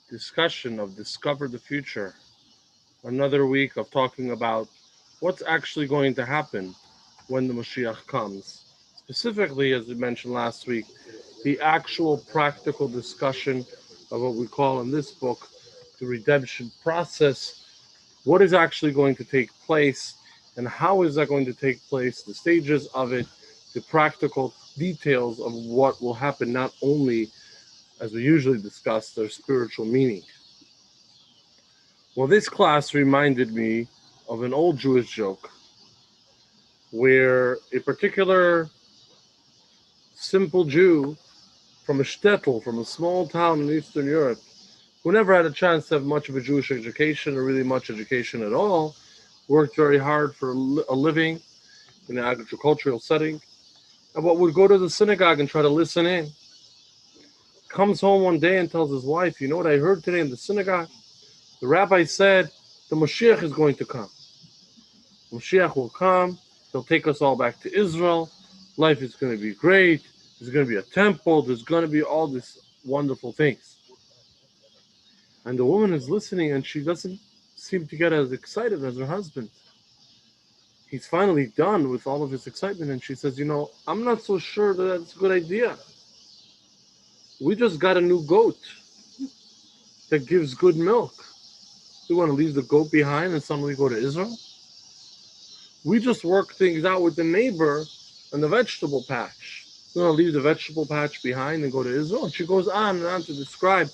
discussion of Discover the Future. Another week of talking about what's actually going to happen when the Moshiach comes. Specifically, as we mentioned last week, the actual practical discussion of what we call in this book the redemption process. What is actually going to take place and how is that going to take place, the stages of it, the practical details of what will happen, not only as we usually discuss their spiritual meaning. Well, this class reminded me of an old Jewish joke where a particular simple Jew from a shtetl, from a small town in Eastern Europe, who never had a chance to have much of a Jewish education or really much education at all, worked very hard for a living in an agricultural setting, and what would go to the synagogue and try to listen in. Comes home one day and tells his wife, "You know what I heard today in the synagogue? The rabbi said the Moshiach is going to come. Moshiach will come. He'll take us all back to Israel. Life is going to be great. There's going to be a temple. There's going to be all these wonderful things." And the woman is listening and she doesn't seem to get as excited as her husband. He's finally done with all of his excitement and she says, I'm not so sure that that's a good idea. We just got a new goat that gives good milk. We want to leave the goat behind and suddenly go to Israel? We just work things out with the neighbor on the vegetable patch. We want to leave the vegetable patch behind and go to Israel? And she goes on and on to describe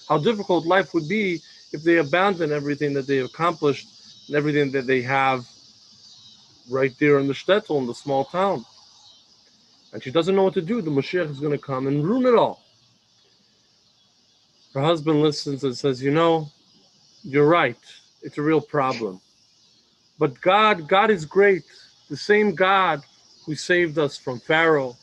how difficult life would be if they abandon everything that they accomplished and everything that they have right there in the shtetl, in the small town. And she doesn't know what to do. The Moshiach is going to come and ruin it all. Her husband listens and says, you're right. It's a real problem. But God is great. The same God who saved us from Pharaoh,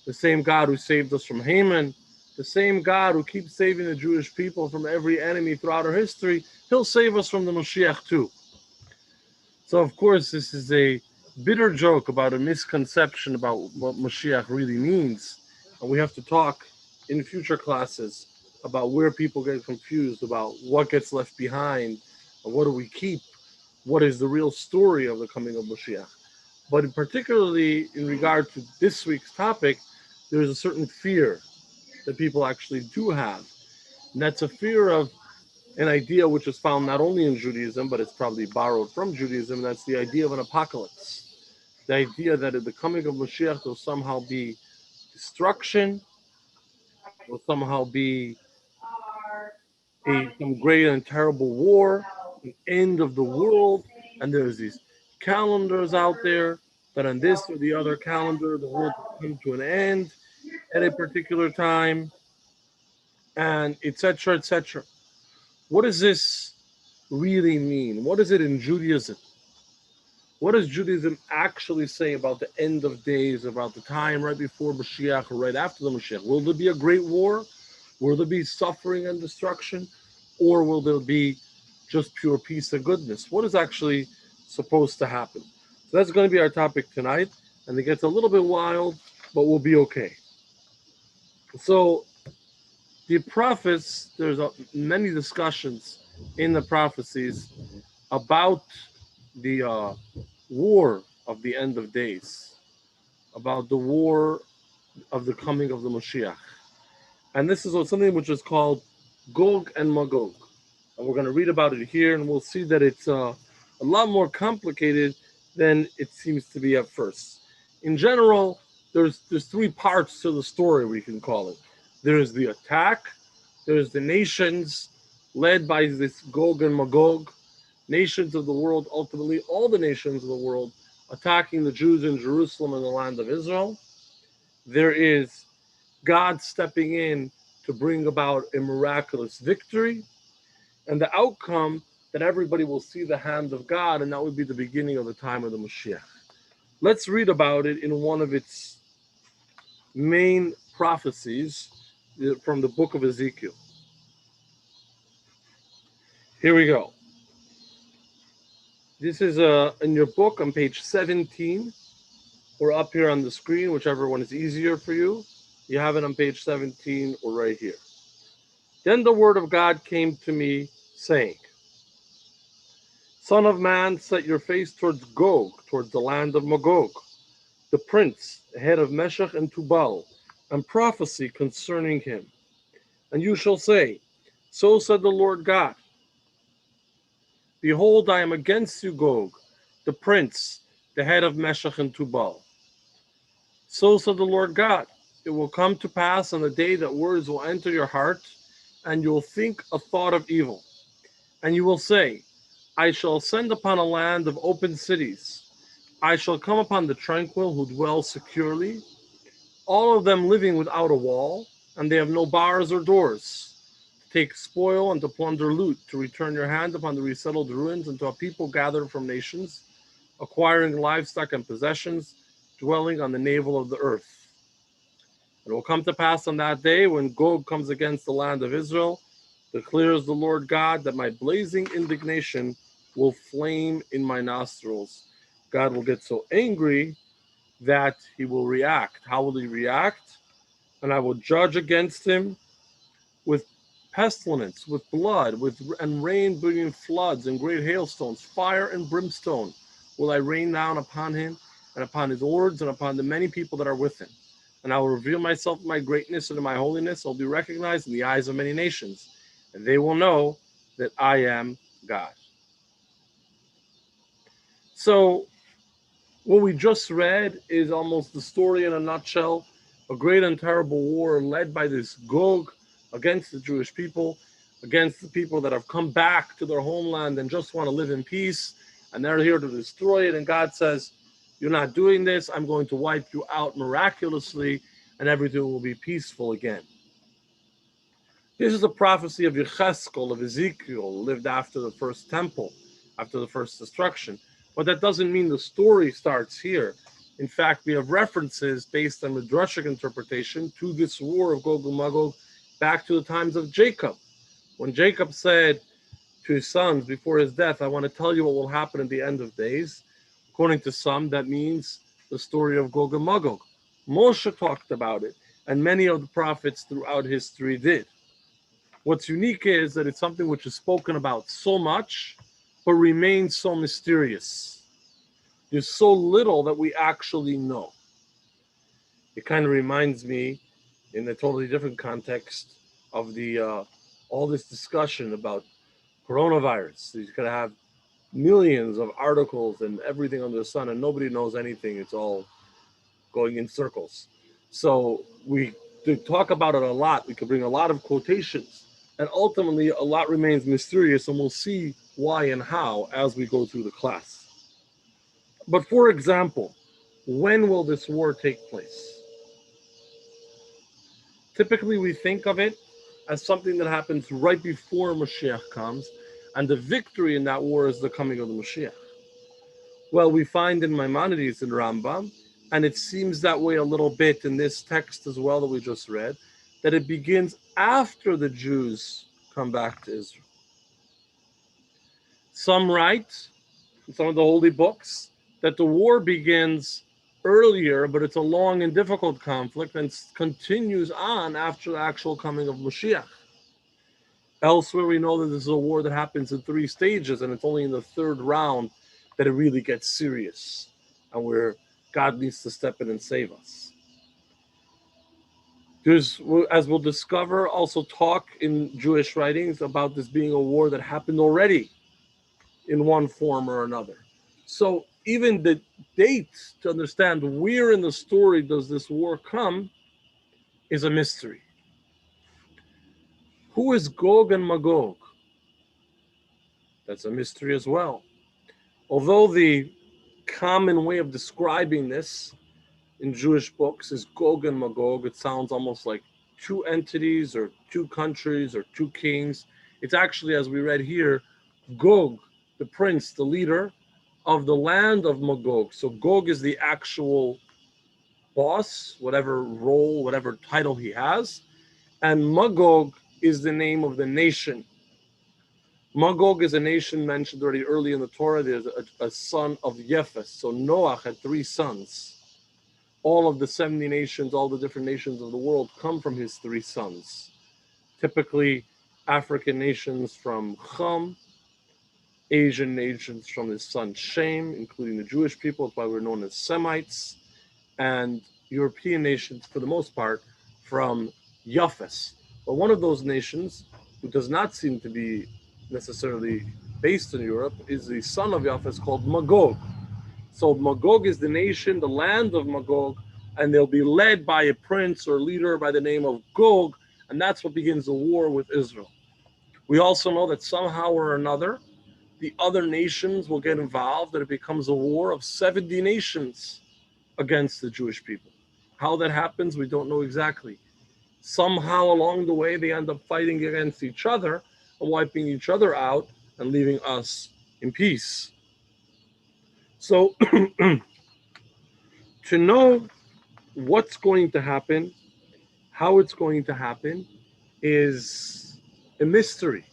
the same God who saved us from Haman, the same God who keeps saving the Jewish people from every enemy throughout our history, he'll save us from the Moshiach too. So, of course, this is a bitter joke about a misconception about what Moshiach really means. And we have to talk in future classes about where people get confused about what gets left behind, and what do we keep, what is the real story of the coming of Moshiach. But particularly in regard to this week's topic, there is a certain fear that people actually do have. And that's a fear of an idea which is found not only in Judaism, but it's probably borrowed from Judaism. That's the idea of an apocalypse. The idea that at the coming of Mashiach will somehow be destruction, will somehow be some great and terrible war, the end of the world, and there's these calendars out there that on this or the other calendar, the world will come to an end at a particular time, and etc., etc. What does this really mean? What is it in Judaism? What does Judaism actually say about the end of days, about the time right before Mashiach or right after the Mashiach? Will there be a great war? Will there be suffering and destruction? Or will there be just pure peace and goodness? What is actually supposed to happen? So that's going to be our topic tonight. And it gets a little bit wild, but we'll be okay. So the prophets, there's many discussions in the prophecies about the war of the end of days, about the war of the coming of the Moshiach. And this is something which is called Gog and Magog. And we're going to read about it here, and we'll see that it's a lot more complicated than it seems to be at first. In general, there's three parts to the story, we can call it. There's the attack, there's the nations led by this Gog and Magog, nations of the world, ultimately all the nations of the world, attacking the Jews in Jerusalem and the land of Israel. There is God stepping in to bring about a miraculous victory, and the outcome that everybody will see the hand of God, and that would be the beginning of the time of the Moshiach. Let's read about it in one of its main prophecies from the book of Ezekiel. Here we go. This is in your book on page 17, or up here on the screen, whichever one is easier for you. You have it on page 17 or right here. Then the word of God came to me, saying, Son of man, set your face towards Gog, towards the land of Magog, the prince, the head of Meshech and Tubal, and prophesy concerning him. And you shall say, So said the Lord God, Behold, I am against you, Gog, the prince, the head of Meshech and Tubal. So said the Lord God, it will come to pass on the day that words will enter your heart, and you will think a thought of evil. And you will say, I shall ascend upon a land of open cities. I shall come upon the tranquil who dwell securely, all of them living without a wall, and they have no bars or doors. To take spoil and to plunder loot, to return your hand upon the resettled ruins, and to a people gathered from nations, acquiring livestock and possessions, dwelling on the navel of the earth. It will come to pass on that day when Gog comes against the land of Israel, declares the Lord God, that my blazing indignation will flame in my nostrils. God will get so angry that he will react. How will he react? And I will judge against him with pestilence, with blood, with and rain bringing floods and great hailstones, fire and brimstone will I rain down upon him and upon his lords and upon the many people that are with him. And I will reveal myself in my greatness and in my holiness. I'll be recognized in the eyes of many nations, and they will know that I am God. So what we just read is almost the story in a nutshell, a great and terrible war led by this Gog against the Jewish people, against the people that have come back to their homeland and just want to live in peace, and they're here to destroy it. And God says, You're not doing this. I'm going to wipe you out miraculously, and everything will be peaceful again. This is a prophecy of Yecheskel, of Ezekiel, lived after the first temple, after the first destruction. But that doesn't mean the story starts here. In fact, we have references based on Midrashic interpretation to this war of Gog and Magog back to the times of Jacob. When Jacob said to his sons before his death, I want to tell you what will happen at the end of days. According to some, that means the story of Gog and Magog. Moshe talked about it, and many of the prophets throughout history did. What's unique is that it's something which is spoken about so much, but remains so mysterious. There's so little that we actually know. It kind of reminds me, in a totally different context, of the all this discussion about coronavirus. You're going to have millions of articles and everything under the sun, and nobody knows anything. It's all going in circles. So we to talk about it a lot. We could bring a lot of quotations, and ultimately a lot remains mysterious, and we'll see why and how as we go through the class. But for example, when will this war take place? Typically, we think of it as something that happens right before Moshiach comes, and the victory in that war is the coming of the Moshiach. Well, we find in Maimonides and Rambam, and it seems that way a little bit in this text as well that we just read, that it begins after the Jews come back to Israel. Some write, in some of the holy books, that the war begins earlier, but it's a long and difficult conflict and continues on after the actual coming of Moshiach. Elsewhere, we know that this is a war that happens in 3 stages, and it's only in the 3rd round that it really gets serious, and where God needs to step in and save us. There's, as we'll discover, also talk in Jewish writings about this being a war that happened already in one form or another. So even the date to understand where in the story does this war come is a mystery. Who is Gog and Magog? That's a mystery as well. Although the common way of describing this in Jewish books is Gog and Magog, it sounds almost like 2 entities or 2 countries or 2 kings. It's actually, as we read here, Gog, the prince, the leader of the land of Magog. So Gog is the actual boss, whatever role, whatever title he has, and Magog is the name of the nation. Magog is a nation mentioned already early in the Torah. There's a son of Yefes. So Noah had 3 sons. All of the 70 nations, all the different nations of the world come from his 3 sons. Typically, African nations from Chum, Asian nations from his son Shem, including the Jewish people, that's why we're known as Semites, and European nations for the most part from Yafes. But one of those nations, who does not seem to be necessarily based in Europe, is the son of Yafes called Magog. So Magog is the nation, the land of Magog, and they'll be led by a prince or leader by the name of Gog, and that's what begins the war with Israel. We also know that somehow or another, the other nations will get involved, and it becomes a war of 70 nations against the Jewish people. How that happens, we don't know exactly. Somehow along the way, they end up fighting against each other and wiping each other out and leaving us in peace. So, to know what's going to happen, how it's going to happen, is a mystery.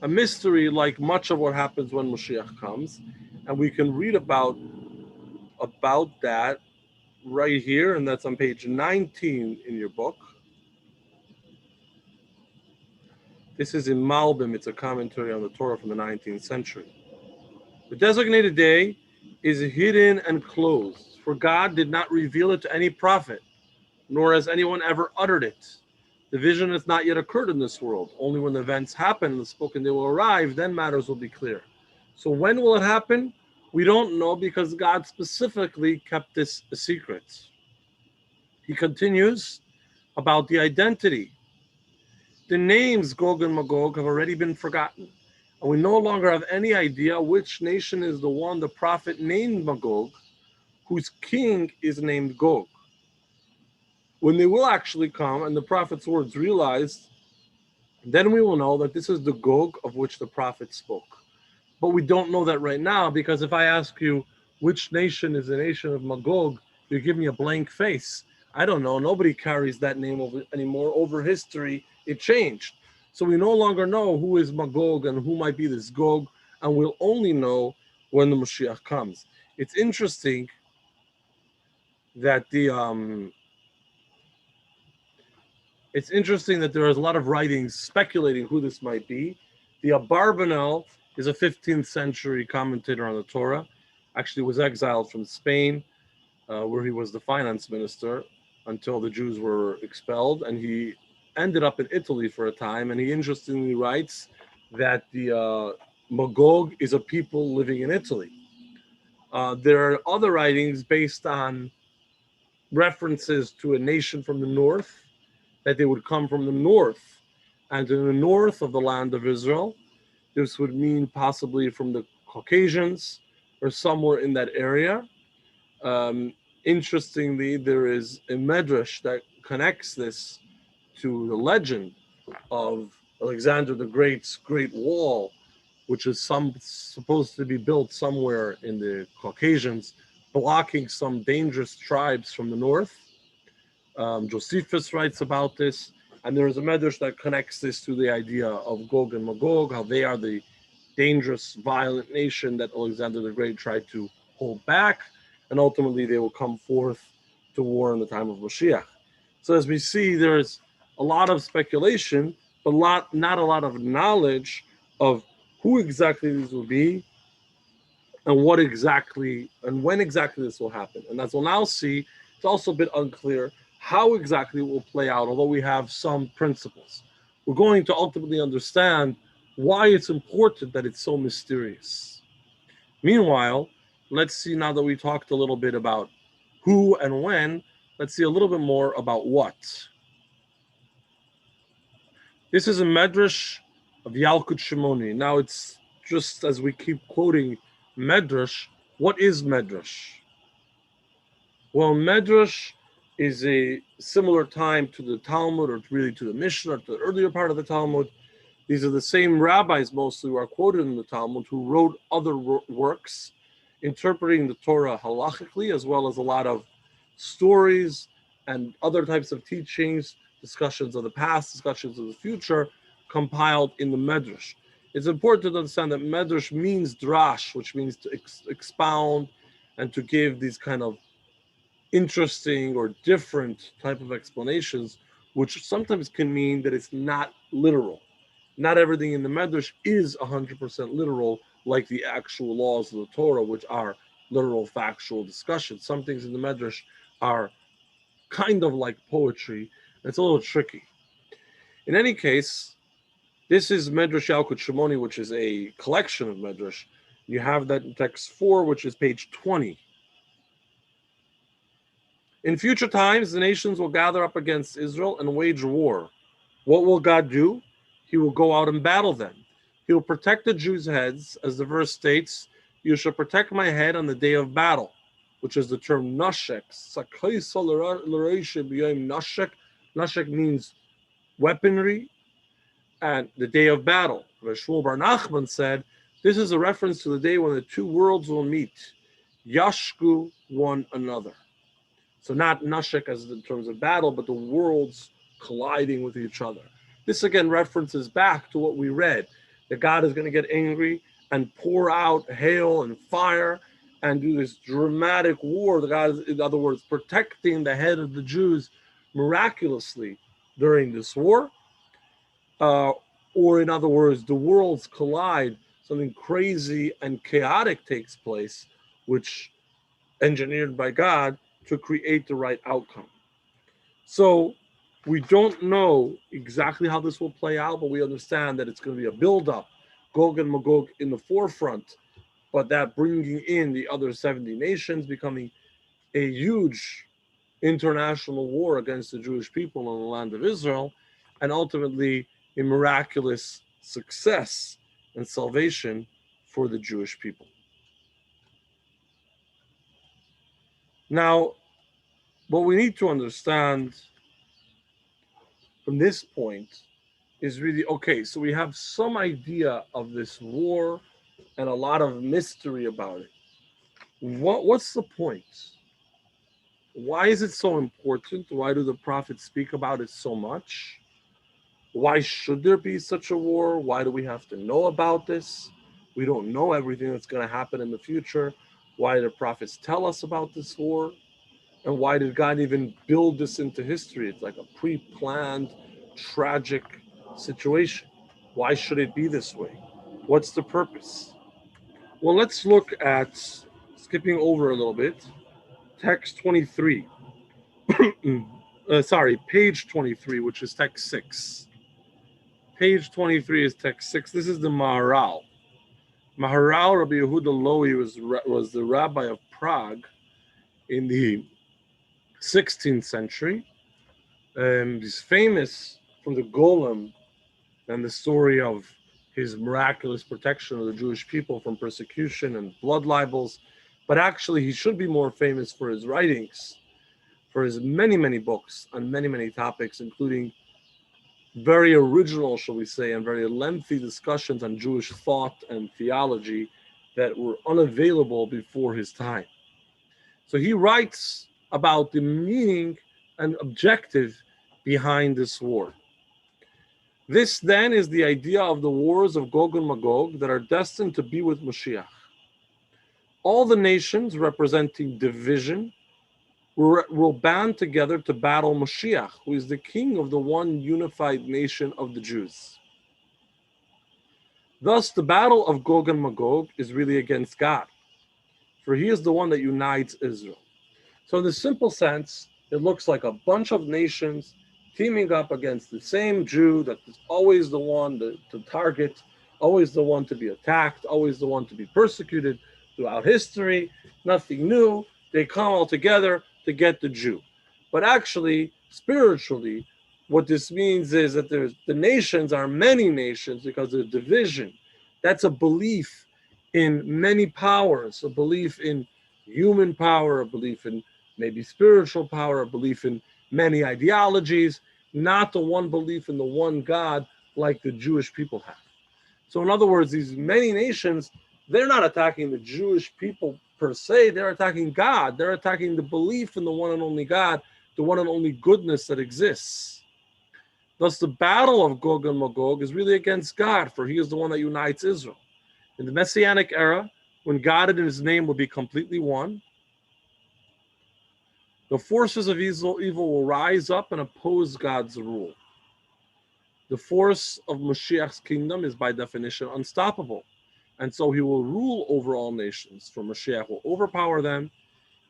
A mystery like much of what happens when Moshiach comes. And we can read about that right here, and that's on page 19 in your book. This is in Malbim. It's a commentary on the Torah from the 19th century. The designated day is hidden and closed, for God did not reveal it to any prophet, nor has anyone ever uttered it. The vision has not yet occurred in this world. Only when the events happen and the spoken day will arrive, then matters will be clear. So when will it happen? We don't know, because God specifically kept this a secret. He continues about the identity. The names Gog and Magog have already been forgotten, and we no longer have any idea which nation is the one the prophet named Magog, whose king is named Gog. When they will actually come and the prophet's words realized, then we will know that this is the Gog of which the prophet spoke. But we don't know that right now, because if I ask you which nation is the nation of Magog, you give me a blank face. I don't know. Nobody carries that name anymore. Over history, it changed. So we no longer know who is Magog and who might be this Gog, and we'll only know when the Moshiach comes. It's interesting that there is a lot of writings speculating who this might be. The Abarbanel is a 15th century commentator on the Torah. Actually, was exiled from Spain, where he was the finance minister until the Jews were expelled, and he ended up in Italy for a time. And he interestingly writes that the Magog is a people living in Italy. There are other writings based on references to a nation from the north, that they would come from the north, and in the north of the land of Israel. This would mean possibly from the Caucasians or somewhere in that area. Um, Interestingly, there is a medrash that connects this to the legend of Alexander the Great's Great Wall, which is supposed to be built somewhere in the Caucasians, blocking some dangerous tribes from the north. Josephus writes about this, and there is a medrash that connects this to the idea of Gog and Magog, how they are the dangerous, violent nation that Alexander the Great tried to hold back, and ultimately they will come forth to war in the time of Moshiach. So as we see, there's a lot of speculation, but not a lot of knowledge of who exactly these will be, and what exactly and when exactly this will happen. And as we'll now see, it's also a bit unclear how exactly it will play out, although we have some principles. We're going to ultimately understand why it's important that it's so mysterious. Meanwhile, let's see, now that we talked a little bit about who and when, let's see a little bit more about what. This is a medrash of Yalkut Shimoni. Now, it's just as we keep quoting medrash, what is medrash? Well, Medrash is a similar time to the Talmud, or really to the Mishnah, or to the earlier part of the Talmud. These are the same rabbis mostly who are quoted in the Talmud who wrote other works interpreting the Torah halachically, as well as a lot of stories and other types of teachings, discussions of the past, discussions of the future, compiled in the Medrash. It's important to understand that Medrash means drash, which means to expound and to give these kind of interesting or different type of explanations, which sometimes can mean that it's not literal. Not everything in the Medrash is 100% literal, like the actual laws of the Torah, which are literal factual discussions. Some things in the Medrash are kind of like poetry. It's a little tricky. In any case, this is Medrash Yalkut Shimoni, which is a collection of Medrash. You have that in text 4, which is page 20. In future times, the nations will gather up against Israel and wage war. What will God do? He will go out and battle them. He will protect the Jews' heads, as the verse states, "You shall protect my head on the day of battle," which is the term nashek. Nashek. Nashek means weaponry, and the day of battle. Shmuel Bar Nachman said, this is a reference to the day when the two worlds will meet, yashku one another. So not nashek as in terms of battle, but the worlds colliding with each other. This again references back to what we read, that God is going to get angry and pour out hail and fire and do this dramatic war. The God is, in other words, protecting the head of the Jews miraculously during this war. Or in other words, the worlds collide, something crazy and chaotic takes place, which engineered by God to create the right outcome. So we don't know exactly how this will play out, but we understand that it's going to be a build-up, Gog and Magog in the forefront, but that bringing in the other 70 nations, becoming a huge international war against the Jewish people in the land of Israel, and ultimately a miraculous success and salvation for the Jewish people. Now, what we need to understand from this point is really, okay, so we have some idea of this war and a lot of mystery about it. What's the point? Why is it so important? Why do the prophets speak about it so much? Why should there be such a war? Why do we have to know about this? We don't know everything that's going to happen in the future. Why did the prophets tell us about this war? And why did God even build this into history? It's like a pre-planned, tragic situation. Why should it be this way? What's the purpose? Well, let's look at, skipping over a little bit, text 23. Page 23, which is text 6. Page 23 is text 6. This is the Maharal. Maharal Rabbi Yehuda Lowy was the rabbi of Prague in the 16th century. He's famous from the Golem and the story of his miraculous protection of the Jewish people from persecution and blood libels. But actually, he should be more famous for his writings, for his many, many books on many, many topics, including very original, shall we say, and very lengthy discussions on Jewish thought and theology that were unavailable before his time. So he writes about the meaning and objective behind this war. This then is the idea of the wars of Gog and Magog that are destined to be with Moshiach. All the nations representing division will band together to battle Moshiach, who is the king of the one unified nation of the Jews. Thus, the battle of Gog and Magog is really against God, for he is the one that unites Israel. So in the simple sense, it looks like a bunch of nations teaming up against the same Jew that is always the one to target, always the one to be attacked, always the one to be persecuted throughout history. Nothing new. They come all together to get the Jew. But actually, spiritually, what this means is that the nations are many nations because of division. That's a belief in many powers, a belief in human power, a belief in maybe spiritual power, a belief in many ideologies, not the one belief in the one God like the Jewish people have. So in other words, these many nations, they're not attacking the Jewish people per se, they're attacking God. They're attacking the belief in the one and only God, the one and only goodness that exists. Thus, the battle of Gog and Magog is really against God, for he is the one that unites Israel. In the Messianic era, when God and his name will be completely one, the forces of evil will rise up and oppose God's rule. The force of Moshiach's kingdom is by definition unstoppable. And so he will rule over all nations. For Moshiach will overpower them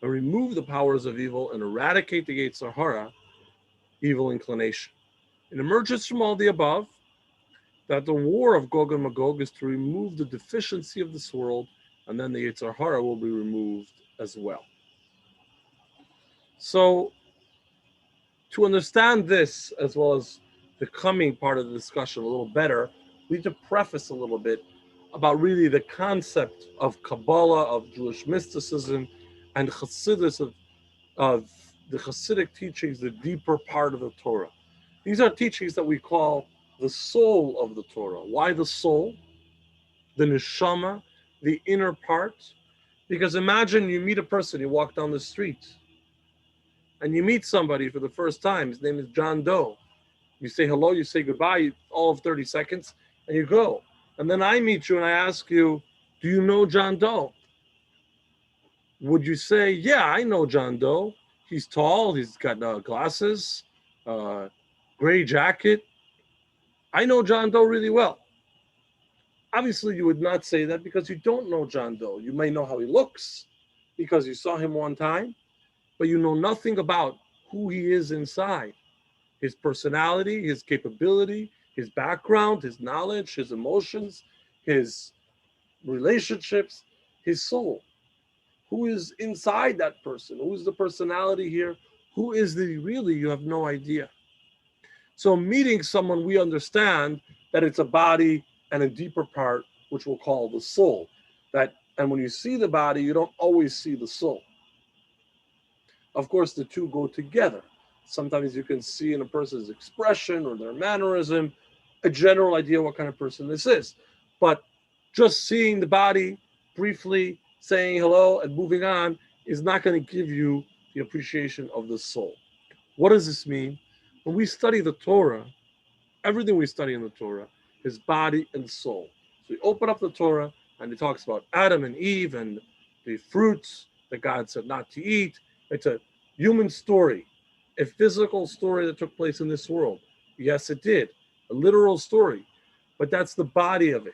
and remove the powers of evil and eradicate the Yetzer Hara, evil inclination. It emerges from all the above that the war of Gog and Magog is to remove the deficiency of this world, and then the Yetzer Hara will be removed as well. So, to understand this, as well as the coming part of the discussion a little better, we need to preface a little bit about really the concept of Kabbalah, of Jewish mysticism, and Chassidus, of the Hasidic teachings, the deeper part of the Torah. These are teachings that we call the soul of the Torah. Why the soul? The neshama, the inner part. Because imagine you meet a person, you walk down the street, and you meet somebody for the first time. His name is John Doe. You say hello, you say goodbye, all of 30 seconds, and you go. And then I meet you and I ask you, do you know John Doe? Would you say, yeah, I know John Doe. He's tall, he's got glasses, uh, gray jacket. I know John Doe really well. Obviously, you would not say that because you don't know John Doe. You may know how he looks because you saw him one time, but you know nothing about who he is inside, his personality, his capability, his background, his knowledge, his emotions, his relationships, his soul. Who is inside that person? Who is the personality here? Who is the really? You have no idea. So, meeting someone, we understand that it's a body and a deeper part, which we'll call the soul. That, and when you see the body, you don't always see the soul. Of course, the two go together. Sometimes you can see in a person's expression or their mannerism a general idea what kind of person this is. But just seeing the body briefly, saying hello, and moving on is not going to give you the appreciation of the soul. What does this mean? When we study the Torah, everything we study in the Torah is body and soul. So we open up the Torah and it talks about Adam and Eve and the fruits that God said not to eat. It's a human story, a physical story that took place in this world. Yes, it did. A literal story. But that's the body of it.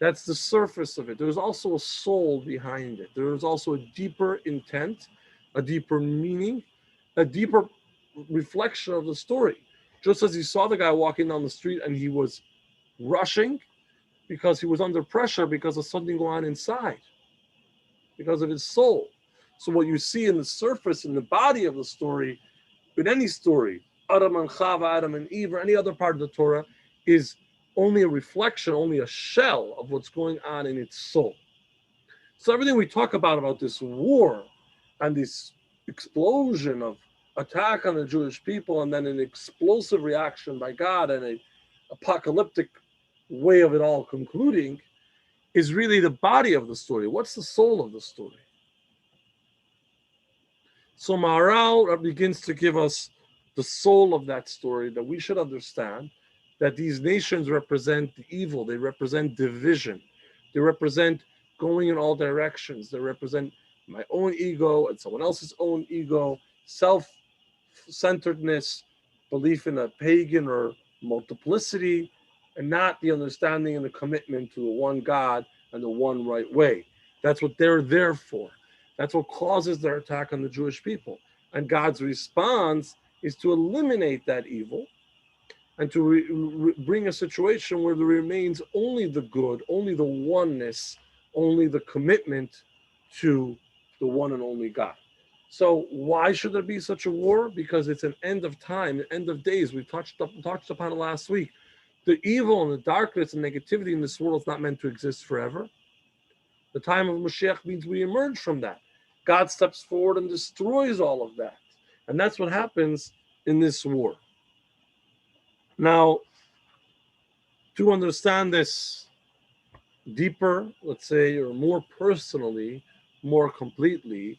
That's the surface of it. There's also a soul behind it. There is also a deeper intent, a deeper meaning, a deeper reflection of the story. Just as you saw the guy walking down the street and he was rushing because he was under pressure because of something going on inside, because of his soul. So what you see in the surface, in the body of the story, in any story, Adam and Chava, Adam and Eve, or any other part of the Torah, is only a reflection, only a shell of what's going on in its soul. So everything we talk about this war and this explosion of attack on the Jewish people and then an explosive reaction by God and an apocalyptic way of it all concluding is really the body of the story. What's the soul of the story? So Maharal begins to give us the soul of that story, that we should understand that these nations represent the evil, they represent division, they represent going in all directions, they represent my own ego and someone else's own ego, self-centeredness, belief in a pagan or multiplicity, and not the understanding and the commitment to the one God and the one right way. That's what they're there for. That's what causes their attack on the Jewish people. And God's response is to eliminate that evil and to bring a situation where there remains only the good, only the oneness, only the commitment to the one and only God. So why should there be such a war? Because it's an end of time, an end of days. We touched upon it last week. The evil and the darkness and negativity in this world is not meant to exist forever. The time of Moshiach means we emerge from that. God steps forward and destroys all of that. And that's what happens in this war. Now, to understand this deeper, let's say, or more personally, more completely,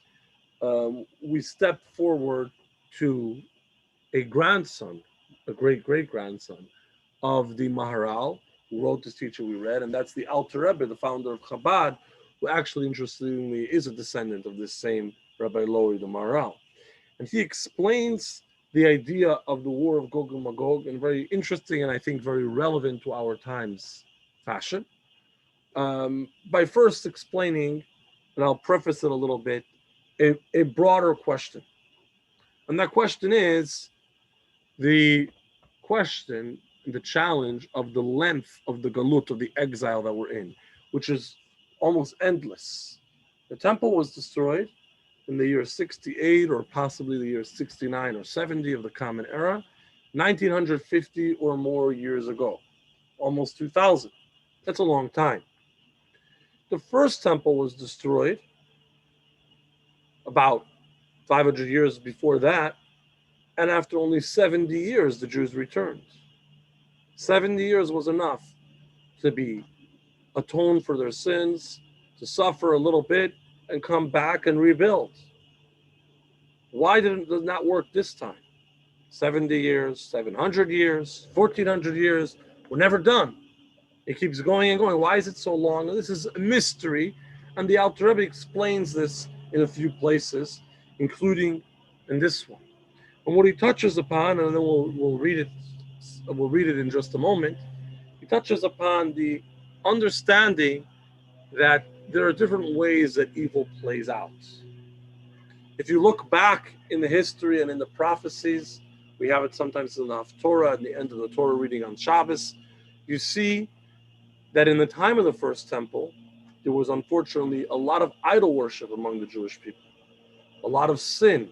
we step forward to a grandson, a great grandson of the Maharal, who wrote this teaching we read, and that's the Alter Rebbe, the founder of Chabad, who actually, interestingly, is a descendant of this same Rabbi Lori, the Maharal. And he explains the idea of the war of Gog and Magog in very interesting and I think very relevant to our times fashion. By first explaining, and I'll preface it a little bit, a broader question. And that question is the question, the challenge of the length of the galut, of the exile that we're in, which is almost endless. The temple was destroyed in the year 68 or possibly the year 69 or 70 of the Common Era, 1950 or more years ago, almost 2000. That's a long time. The first temple was destroyed about 500 years before that, and after only 70 years, the Jews returned. 70 years was enough to be atoned for their sins, to suffer a little bit, and come back and rebuild. Why did it not work this time? 70 years, 700 years, 1400 years, we're never done. It keeps going and going. Why is it so long? This is a mystery, and the Alter Rebbe explains this in a few places, including in this one. And what he touches upon, and then we'll read it. We'll read it in just a moment. He touches upon the understanding that there are different ways that evil plays out. If you look back in the history and in the prophecies, we have it sometimes in the Haftorah, at the end of the Torah reading on Shabbos, you see that in the time of the first temple, there was unfortunately a lot of idol worship among the Jewish people, a lot of sin,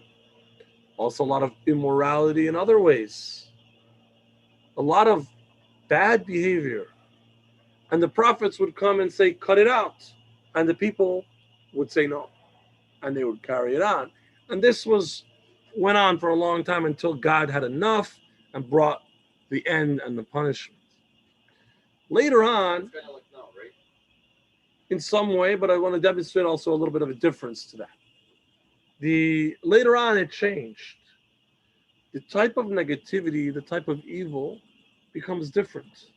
also a lot of immorality in other ways, a lot of bad behavior. And the prophets would come and say, cut it out. And the people would say no. And they would carry it on. And this went on for a long time until God had enough and brought the end and the punishment. Later on, in some way, but I want to demonstrate also a little bit of a difference to that. Later on, it changed. The type of negativity, the type of evil becomes different.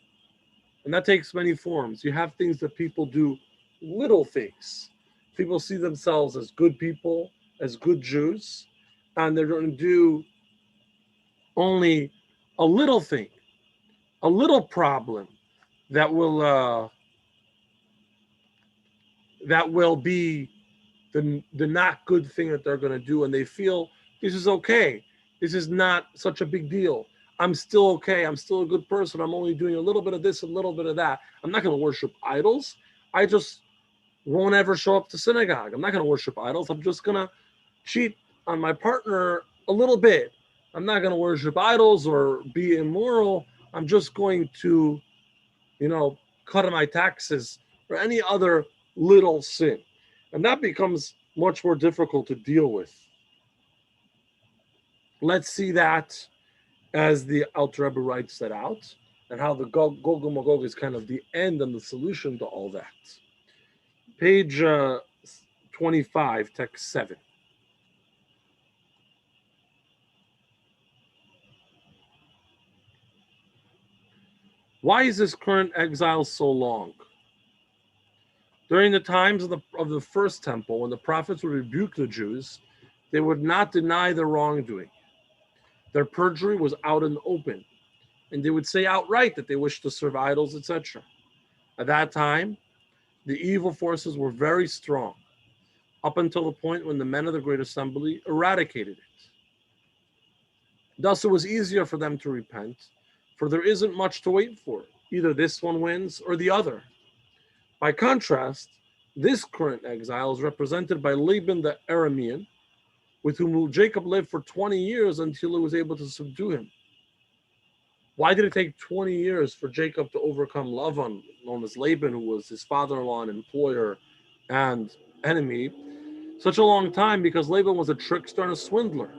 And that takes many forms. You have things that people do, little things. People see themselves as good people, as good Jews, and they're going to do only a little thing, a little problem that will be the not good thing that they're going to do, and they feel this is okay. This is not such a big deal. I'm still okay. I'm still a good person. I'm only doing a little bit of this, a little bit of that. I'm not going to worship idols. I just won't ever show up to synagogue. I'm not going to worship idols. I'm just going to cheat on my partner a little bit. I'm not going to worship idols or be immoral. I'm just going to, cut my taxes or any other little sin. And that becomes much more difficult to deal with. Let's see that as the Alter Rebbe writes that out, and how the Gog and Magog is kind of the end and the solution to all that. Page 25, text 7. Why is this current exile so long? During the times of the first temple, when the prophets would rebuke the Jews, they would not deny their wrongdoing. Their perjury was out in the open, and they would say outright that they wished to serve idols, etc. At that time, the evil forces were very strong, up until the point when the men of the Great Assembly eradicated it. Thus, it was easier for them to repent, for there isn't much to wait for. Either this one wins or the other. By contrast, this current exile is represented by Laban the Aramean, with whom Jacob lived for 20 years until he was able to subdue him. Why did it take 20 years for Jacob to overcome Lavan, known as Laban, who was his father-in-law and employer and enemy? Such a long time because Laban was a trickster and a swindler.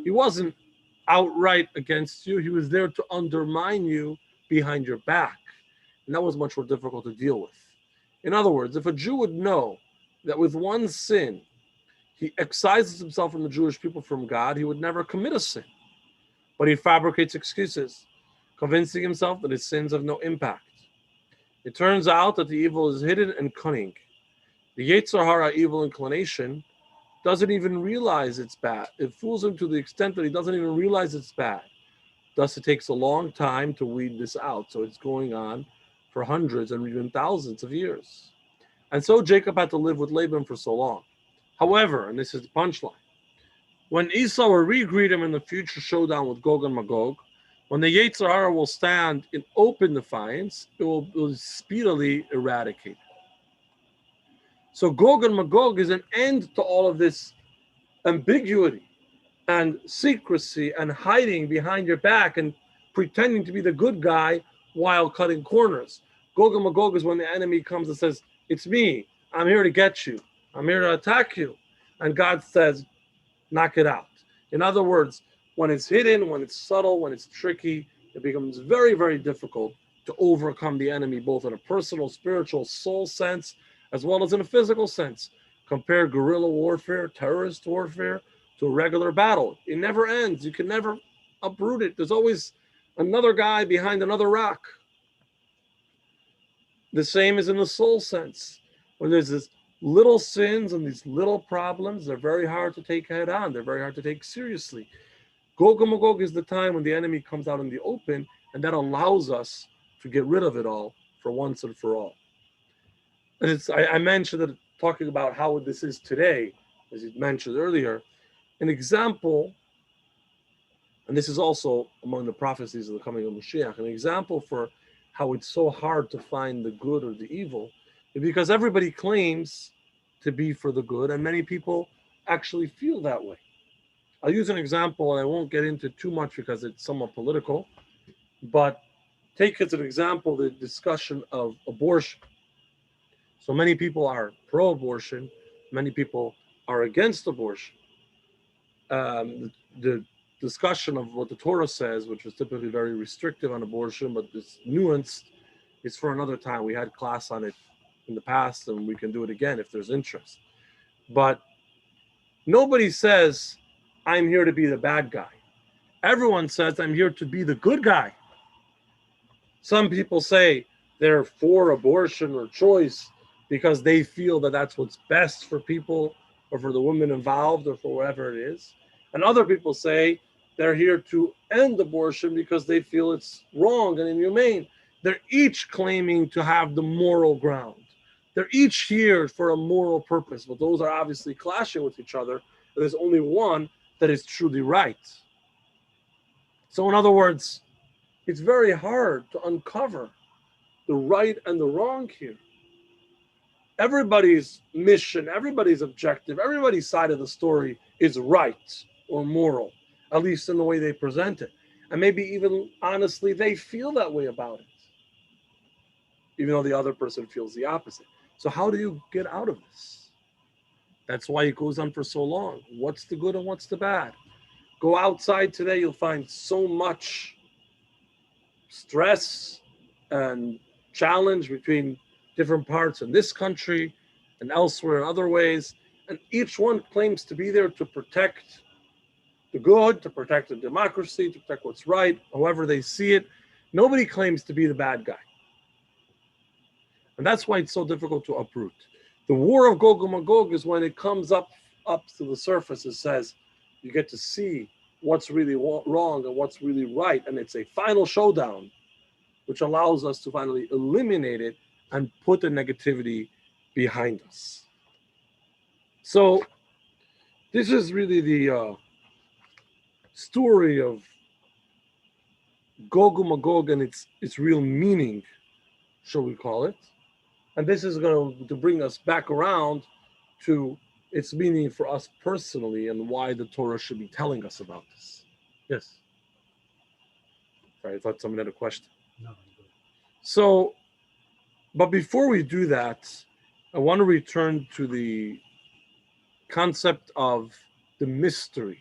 He wasn't outright against you. He was there to undermine you behind your back. And that was much more difficult to deal with. In other words, if a Jew would know that with one sin, he excises himself from the Jewish people from God, he would never commit a sin. But he fabricates excuses, convincing himself that his sins have no impact. It turns out that the evil is hidden and cunning. The Yetzer Hara evil inclination doesn't even realize it's bad. It fools him to the extent that he doesn't even realize it's bad. Thus, it takes a long time to weed this out. So it's going on for hundreds and even thousands of years. And so Jacob had to live with Laban for so long. However, and this is the punchline, when Esau will re-greet him in the future showdown with Gog and Magog, when the Yetzer Hara will stand in open defiance, it will be speedily eradicated. So Gog and Magog is an end to all of this ambiguity and secrecy and hiding behind your back and pretending to be the good guy while cutting corners. Gog and Magog is when the enemy comes and says, "It's me. I'm here to get you. I'm here to attack you." And God says, "Knock it out." In other words, when it's hidden, when it's subtle, when it's tricky, it becomes very, very difficult to overcome the enemy, both in a personal, spiritual, soul sense, as well as in a physical sense. Compare guerrilla warfare, terrorist warfare, to a regular battle. It never ends. You can never uproot it. There's always another guy behind another rock. The same is in the soul sense. When there's this little sins and these little problems, they're very hard to take head on. They're very hard to take seriously. Gog and Magog is the time when the enemy comes out in the open, and that allows us to get rid of it all for once and for all. And I mentioned that talking about how this is today, as you mentioned earlier, an example, and this is also among the prophecies of the coming of Moshiach, an example for how it's so hard to find the good or the evil, is because everybody claims to be for the good, and many people actually feel that way. I'll use an example, and I won't get into too much because it's somewhat political, but take as an example the discussion of abortion. So many people are pro-abortion, many people are against abortion. The discussion of what the Torah says, which is typically very restrictive on abortion, but this nuanced, is for another time. We had class on it in the past, and we can do it again if there's interest. But nobody says, "I'm here to be the bad guy." Everyone says, "I'm here to be the good guy." Some people say they're for abortion or choice because they feel that that's what's best for people or for the women involved or for whatever it is. And other people say they're here to end abortion because they feel it's wrong and inhumane. They're each claiming to have the moral ground. They're each here for a moral purpose, but those are obviously clashing with each other. There's only one that is truly right. So, in other words, it's very hard to uncover the right and the wrong here. Everybody's mission, everybody's objective, everybody's side of the story is right or moral, at least in the way they present it. And maybe even honestly, they feel that way about it, even though the other person feels the opposite. So, how do you get out of this? That's why it goes on for so long. What's the good and what's the bad? Go outside today, you'll find so much stress and challenge between different parts of this country and elsewhere in other ways. And each one claims to be there to protect the good, to protect the democracy, to protect what's right, however they see it. Nobody claims to be the bad guy. And that's why it's so difficult to uproot. The war of Gog and Magog is when it comes up to the surface. It says you get to see what's really wrong and what's really right. And it's a final showdown, which allows us to finally eliminate it and put the negativity behind us. So this is really the story of Gog and Magog and its real meaning, shall we call it. And this is going to bring us back around to its meaning for us personally and why the Torah should be telling us about this. Yes. Sorry, I thought someone had a question. No. So, but before we do that, I want to return to the concept of the mystery.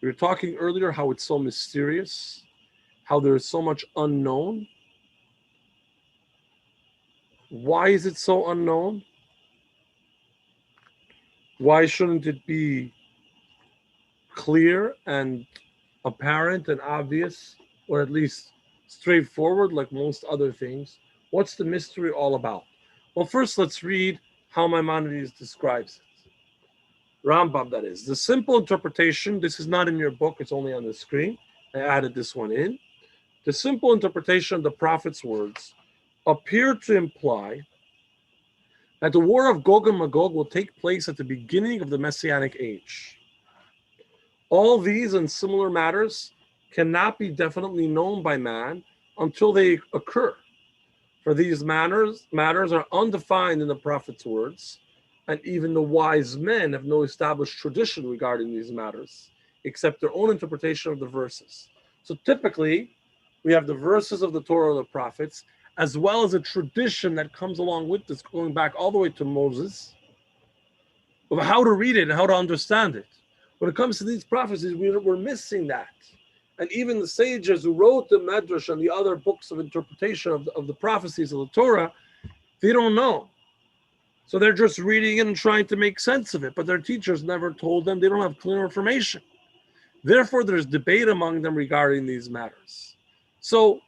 We were talking earlier how it's so mysterious, how there's so much unknown. Why is it so unknown? Why shouldn't it be clear and apparent and obvious, or at least straightforward like most other things? What's the mystery all about? Well, first let's read how Maimonides describes it. Rambam, that is. The simple interpretation, this is not in your book, it's only on the screen. I added this one in. The simple interpretation of the prophet's words appear to imply that the war of Gog and Magog will take place at the beginning of the Messianic age. All these and similar matters cannot be definitely known by man until they occur. For these matters are undefined in the prophet's words, and even the wise men have no established tradition regarding these matters, except their own interpretation of the verses. So typically, we have the verses of the Torah of the prophets, as well as a tradition that comes along with this, going back all the way to Moses, of how to read it and how to understand it. When it comes to these prophecies, we're missing that. And even the sages who wrote the Medrash and the other books of interpretation of the prophecies of the Torah, they don't know. So they're just reading it and trying to make sense of it, but their teachers never told them, they don't have clear information. Therefore, there's debate among them regarding these matters. So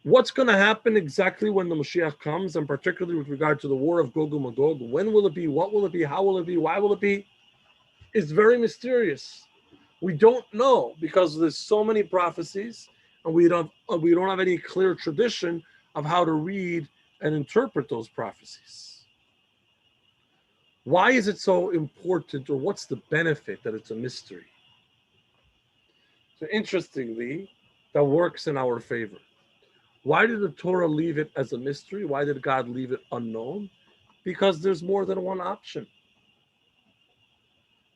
what's going to happen exactly when the Moshiach comes, and particularly with regard to the war of Gog and Magog, when will it be, what will it be, how will it be, why will it be, is very mysterious. We don't know because there's so many prophecies, and we don't have any clear tradition of how to read and interpret those prophecies. Why is it so important, or what's the benefit that it's a mystery? So interestingly, that works in our favor. Why did the Torah leave it as a mystery? Why did God leave it unknown? Because there's more than one option.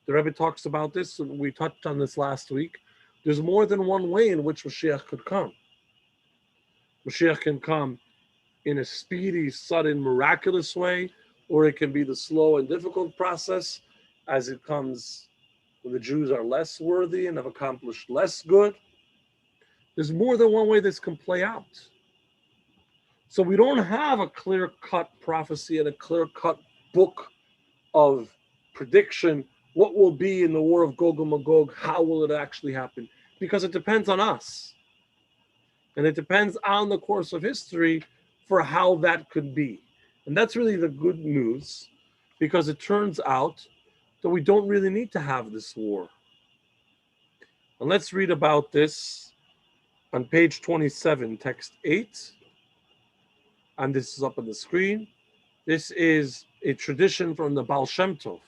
The Rebbe talks about this, and we touched on this last week. There's more than one way in which Moshiach could come. Moshiach can come in a speedy, sudden, miraculous way, or it can be the slow and difficult process as it comes when the Jews are less worthy and have accomplished less good. There's more than one way this can play out. So we don't have a clear-cut prophecy and a clear-cut book of prediction. What will be in the war of Gog and Magog? How will it actually happen? Because it depends on us. And it depends on the course of history for how that could be. And that's really the good news, because it turns out that we don't really need to have this war. And let's read about this on page 27, text 8. And this is up on the screen. This is a tradition from the Baal Shem Tov.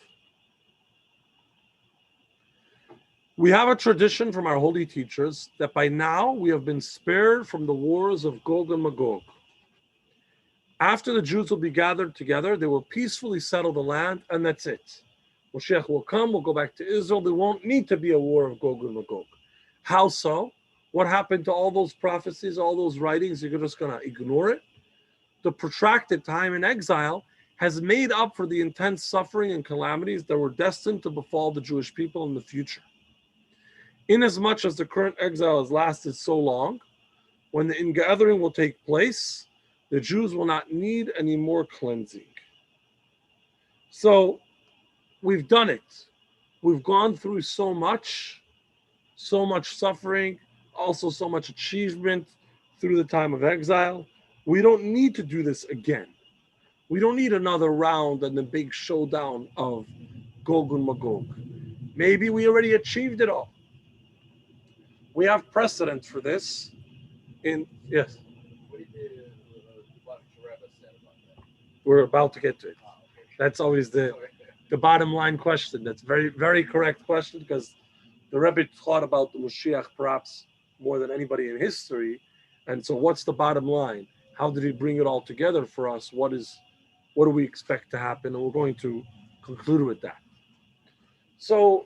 We have a tradition from our holy teachers that by now we have been spared from the wars of Gog and Magog. After the Jews will be gathered together, they will peacefully settle the land, and that's it. Moshiach will come, we'll go back to Israel. There won't need to be a war of Gog and Magog. How so? What happened to all those prophecies, all those writings? You're just going to ignore it? The protracted time in exile has made up for the intense suffering and calamities that were destined to befall the Jewish people in the future. Inasmuch as the current exile has lasted so long, when the ingathering will take place, the Jews will not need any more cleansing. So we've done it. We've gone through so much suffering, also so much achievement through the time of exile. We don't need to do this again. We don't need another round and the big showdown of Gog and Magog. Maybe we already achieved it all. We have precedent for this. Yes. What did the Rebbe said about that? We're about to get to it. That's always the bottom line question. That's very, very correct question, because the Rebbe taught about the Moshiach perhaps more than anybody in history. And so what's the bottom line? How did he bring it all together for us? What do we expect to happen? And we're going to conclude with that. So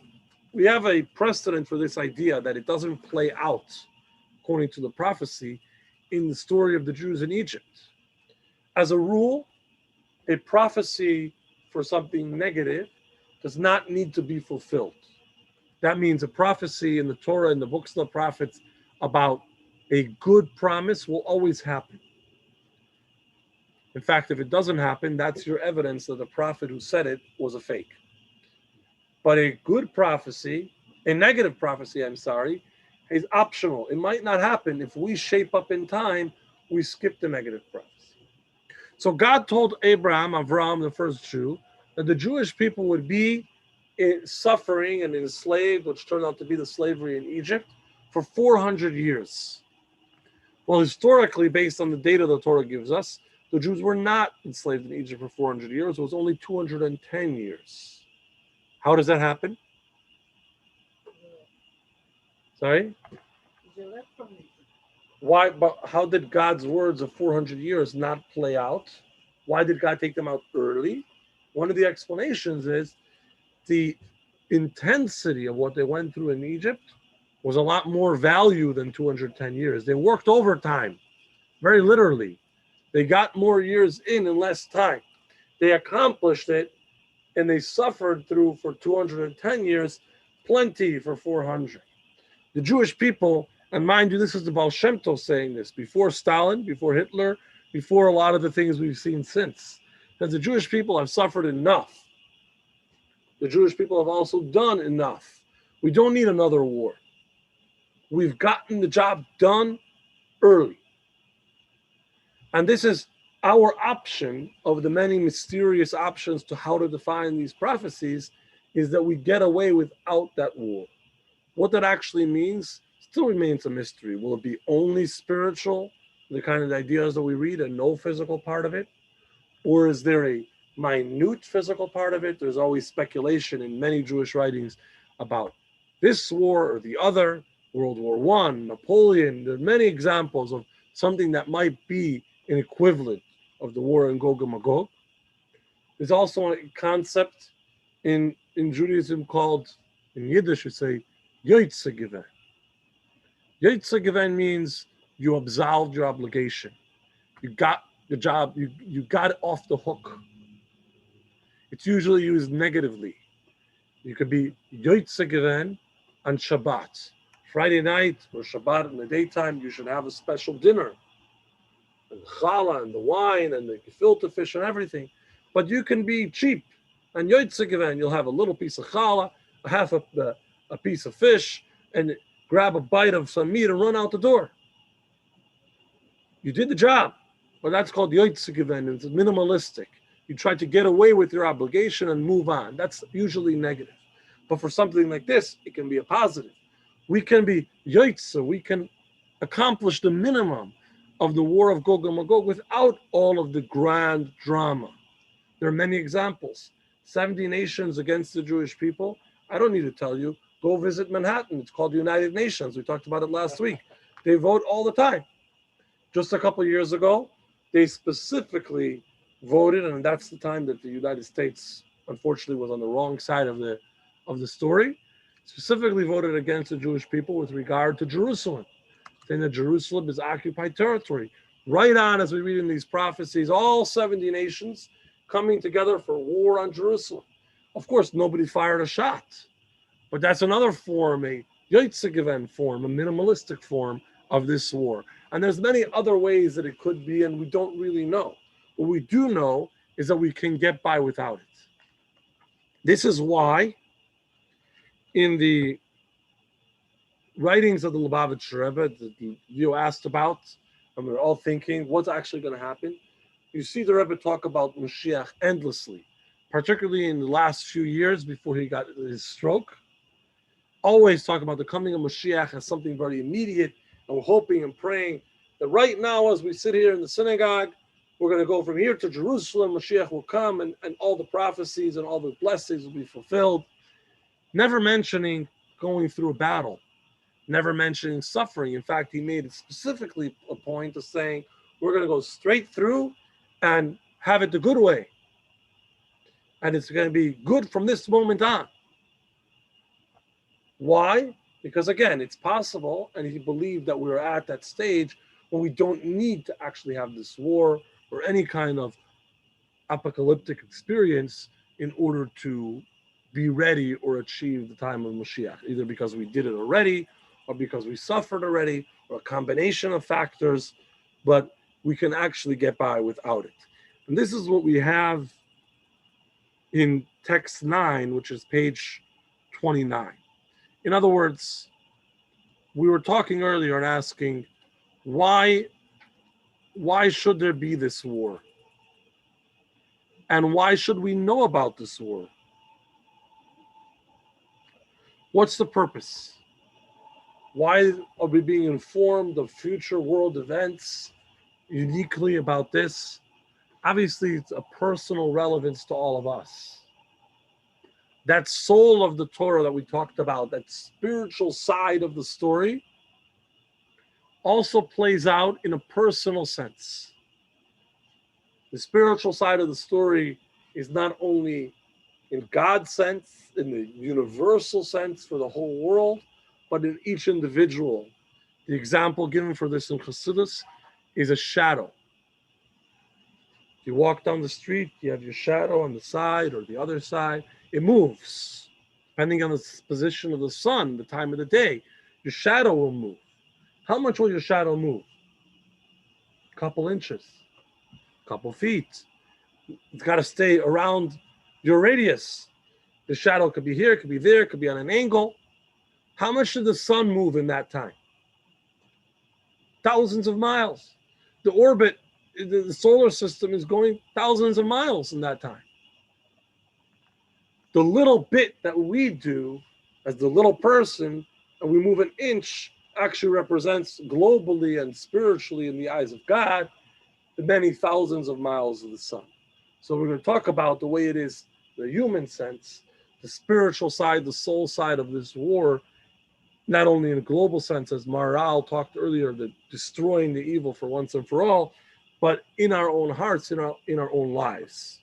we have a precedent for this idea that it doesn't play out according to the prophecy in the story of the Jews in Egypt. As a rule, a prophecy for something negative does not need to be fulfilled. That means a prophecy in the Torah, in the books of the prophets, about a good promise will always happen. In fact, if it doesn't happen, that's your evidence that the prophet who said it was a fake. But a good prophecy, a negative prophecy, is optional. It might not happen. If we shape up in time, we skip the negative prophecy. So God told Avram, the first Jew, that the Jewish people would be suffering and enslaved, which turned out to be the slavery in Egypt, for 400 years. Well, historically, based on the data the Torah gives us, the Jews were not enslaved in Egypt for 400 years. It was only 210 years. How does that happen? Sorry? Why? But how did God's words of 400 years not play out? Why did God take them out early? One of the explanations is the intensity of what they went through in Egypt was a lot more value than 210 years. They worked overtime, very literally. They got more years in less time. They accomplished it, and they suffered through for 210 years, plenty for 400. The Jewish people, and mind you, this is the Baal Shem Tov saying this, before Stalin, before Hitler, before a lot of the things we've seen since. Because the Jewish people have suffered enough. The Jewish people have also done enough. We don't need another war. We've gotten the job done early. And this is our option of the many mysterious options to how to define these prophecies, is that we get away without that war. What that actually means still remains a mystery. Will it be only spiritual, the kind of ideas that we read, and no physical part of it? Or is there a minute physical part of it? There's always speculation in many Jewish writings about this war or the other, World War One, Napoleon. There are many examples of something that might be an equivalent of the war in Gog and Magog. There's also a concept in Judaism called, in Yiddish, we say, Yoitze Gewen. Yoitze Gewen means you absolved your obligation. You got the job, you got it off the hook. It's usually used negatively. You could be Yoitze Gewen on Shabbat. Friday night or Shabbat in the daytime, you should have a special dinner. And the challah and the wine and the gefilte fish and everything. But you can be cheap. And Yoitze Gewen, you'll have a little piece of challah, a piece of fish, and grab a bite of some meat and run out the door. You did the job. But that's called Yoitze Gewen. It's minimalistic. You try to get away with your obligation and move on. That's usually negative. But for something like this, it can be a positive. We can be Yoitze. We can accomplish the minimum of the war of Gog and Magog without all of the grand drama. There are many examples. 70 nations against the Jewish people. I don't need to tell you. Go visit Manhattan. It's called the United Nations. We talked about it last week. They vote all the time. Just a couple of years ago, they specifically voted, and that's the time that the United States, unfortunately, was on the wrong side of the story, specifically voted against the Jewish people with regard to Jerusalem, saying that Jerusalem is occupied territory. Right on, as we read in these prophecies, all 70 nations coming together for war on Jerusalem. Of course, nobody fired a shot, but that's another form, a Yoitze Gewen form, a minimalistic form of this war. And there's many other ways that it could be, and we don't really know. What we do know is that we can get by without it. This is why in the writings of the Lubavitcher Rebbe that you asked about, and we're all thinking, what's actually going to happen? You see the Rebbe talk about Moshiach endlessly, particularly in the last few years before he got his stroke. Always talk about the coming of Moshiach as something very immediate, and we're hoping and praying that right now, as we sit here in the synagogue, we're going to go from here to Jerusalem. Moshiach will come, and all the prophecies and all the blessings will be fulfilled. Never mentioning going through a battle, never mentioning suffering. In fact, he made it specifically a point of saying, we're going to go straight through and have it the good way. And it's going to be good from this moment on. Why? Because again, it's possible, and he believed that we were at that stage when we don't need to actually have this war or any kind of apocalyptic experience in order to be ready or achieve the time of Moshiach, either because we did it already or because we suffered already, or a combination of factors, but we can actually get by without it. And this is what we have in text 9, which is page 29. In other words, we were talking earlier and asking, why should there be this war? And why should we know about this war? What's the purpose? Why are we being informed of future world events uniquely about this? Obviously, it's a personal relevance to all of us. That soul of the Torah that we talked about, that spiritual side of the story, also plays out in a personal sense. The spiritual side of the story is not only in God's sense, in the universal sense for the whole world, but in each individual. The example given for this in Chassidus is a shadow. You walk down the street, you have your shadow on the side or the other side. It moves. Depending on the position of the sun, the time of the day, your shadow will move. How much will your shadow move? A couple inches, a couple feet. It's got to stay around your radius. The shadow could be here, it could be there, it could be on an angle. How much did the sun move in that time? Thousands of miles. The orbit, the solar system is going thousands of miles in that time. The little bit that we do as the little person, and we move an inch, actually represents globally and spiritually in the eyes of God the many thousands of miles of the sun. So we're going to talk about the way it is, the human sense, the spiritual side, the soul side of this war, not only in a global sense, as Maral talked earlier, the destroying the evil for once and for all, but in our own hearts, in our own lives.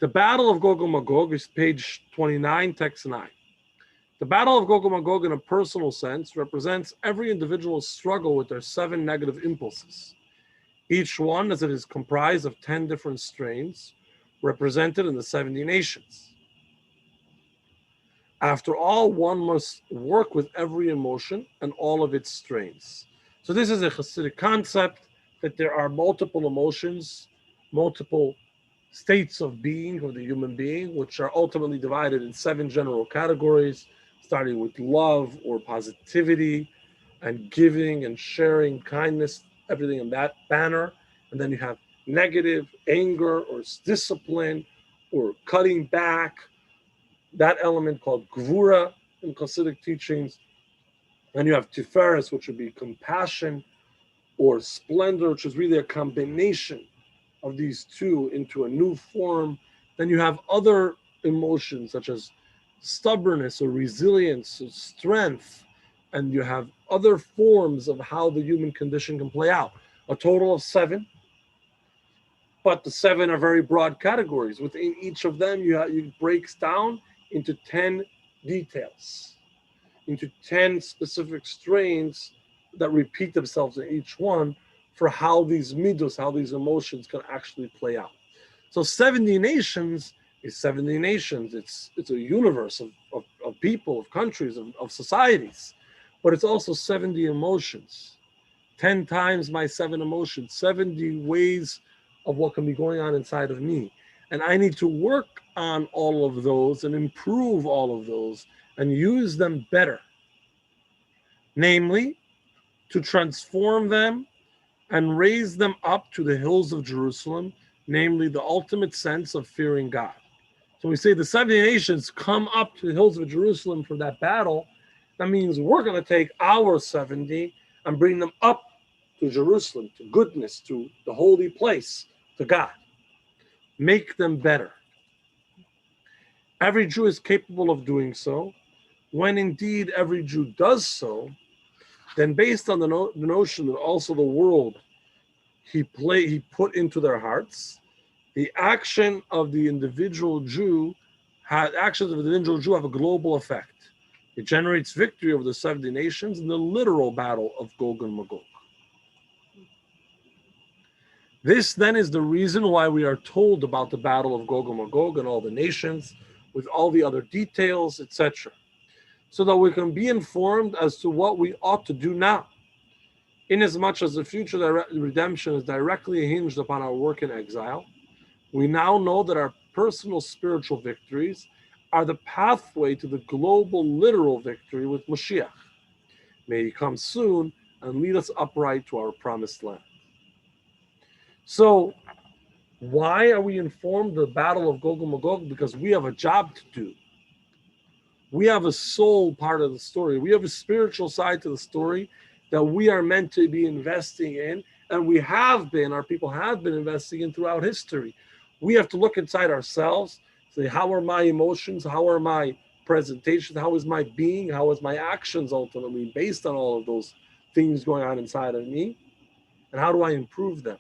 The Battle of Gog and Magog is page 29, text 9. The Battle of Gog and Magog, in a personal sense, represents every individual's struggle with their 7 negative impulses. Each one, as it is comprised of 10 different strains, represented in the 70 nations. After all, one must work with every emotion and all of its strains. So this is a Hasidic concept that there are multiple emotions, multiple states of being of the human being, which are ultimately divided in 7 general categories, starting with love or positivity and giving and sharing, kindness, everything in that banner. And then you have negative, anger or discipline or cutting back, that element called gvura in Hasidic teachings. Then you have tiferes, which would be compassion or splendor, which is really a combination of these two into a new form. Then you have other emotions such as stubbornness or resilience or strength, and you have other forms of how the human condition can play out. A total of 7, but the 7 are very broad categories. Within each of them, it breaks down into 10 details, into 10 specific strains that repeat themselves in each one for how these midos, how these emotions can actually play out. So 70 nations is 70 nations. It's a universe of people, of countries, of societies, but it's also 70 emotions. 10 times my 7 emotions, 70 ways of what can be going on inside of me. And I need to work on all of those and improve all of those and use them better. Namely, to transform them and raise them up to the hills of Jerusalem, namely the ultimate sense of fearing God. So we say the 70 nations come up to the hills of Jerusalem for that battle. That means we're going to take our 70 and bring them up to Jerusalem, to goodness, to the holy place, to God. Make them better. Every Jew is capable of doing so. When indeed every Jew does so, then based on the notion that also the world he put into their hearts, the action of the individual Jew, actions of the individual Jew have a global effect. It generates victory over the 70 nations in the literal battle of Gog and Magog. This then is the reason why we are told about the battle of Gog and Magog and all the nations, with all the other details, etc., so that we can be informed as to what we ought to do now. Inasmuch as the future redemption is directly hinged upon our work in exile, we now know that our personal spiritual victories are the pathway to the global literal victory with Moshiach. May he come soon and lead us upright to our promised land. So, why are we informed of the battle of Gog and Magog? Because we have a job to do. We have a soul part of the story. We have a spiritual side to the story that we are meant to be investing in, and we have been, our people have been investing in throughout history. We have to look inside ourselves, say, how are my emotions? How are my presentations? How is my being? How is my actions ultimately based on all of those things going on inside of me? And how do I improve them?